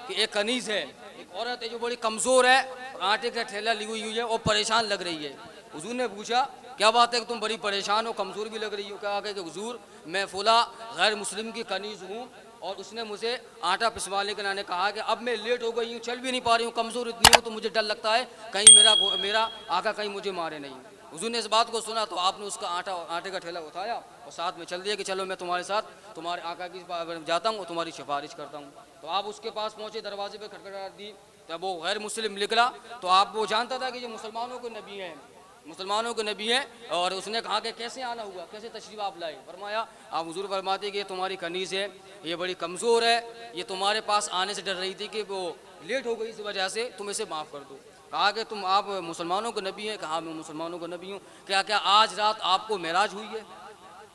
कि एक कनीज़ है, एक औरत है जो बड़ी कमज़ोर है, आटे का ठेला ली हुई है और परेशान लग रही है। हुजूर ने पूछा क्या बात है कि तुम बड़ी परेशान हो, कमज़ोर भी लग रही हो? क्या कहा कि हुजूर मैं फुला गैर मुस्लिम की कनीज़ हूँ और उसने मुझे आटा पिसवाने के नाने कहा कि अब मैं लेट हो गई हूँ, चल भी नहीं पा रही हूँ, कमज़ोर इतनी हूँ, तो मुझे डर लगता है कहीं मेरा आका कहीं मुझे मारे नहीं। हुजूर ने इस बात को सुना तो आपने उसका आटे का ठेला उठाया और साथ में चल दिया कि चलो मैं तुम्हारे साथ तुम्हारे आका की जाता हूँ और तुम्हारी सिफारिश करता हूँ। तो आप उसके पास पहुँचे, दरवाजे पे खटखटाहट दी, तब वो गैर मुस्लिम निकला। तो आप वो जानता था कि ये मुसलमानों के नबी हैं, मुसलमानों के नबी हैं। और उसने कहा कि कैसे आना हुआ, कैसे तशरीफ़ आप लाए? फरमाया आप हुजूर फरमाते कि ये तुम्हारी कनीज़ है, ये बड़ी कमज़ोर है, ये तुम्हारे पास आने से डर रही थी कि वो लेट हो गई, इस वजह से तुम इसे माफ़ कर दो। कहा कि तुम आप मुसलमानों के नबी हैं? कहा मैं मुसलमानों का नबी हूँ। क्या क्या आज रात आपको मेराज हुई है?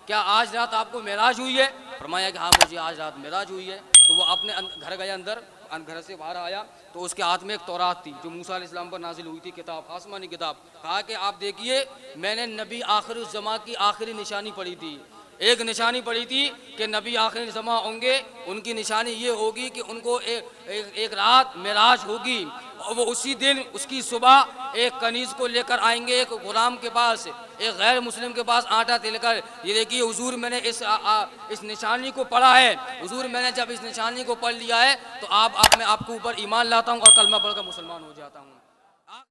क्या आज रात आपको मेराज हुई है? फरमाया कि हाँ मुझे आज रात मेराज हुई है। तो वो अपने घर गया, अंदर घर से बाहर आया तो उसके हाथ में एक तौरात थी जो मूसा अलैहिस्सलाम पर नाजिल हुई थी, किताब, आसमानी किताब। कहा कि आप देखिए मैंने नबी आखिर ज़मा की आखिरी निशानी पढ़ी थी, एक निशानी पढ़ी थी कि नबी आखिर ज़मा होंगे, उनकी निशानी ये होगी कि उनको एक रात मेराज होगी और वो उसी दिन उसकी सुबह एक कनीज़ को लेकर आएंगे एक गुलाम के पास, एक गैर मुस्लिम के पास आटा लेकर। ये देखिए हुजूर मैंने इस निशानी को पढ़ा है, हुजूर मैंने जब इस निशानी को पढ़ लिया है तो मैं आपके ऊपर ईमान लाता हूँ और कलमा पढ़कर मुसलमान हो जाता हूँ।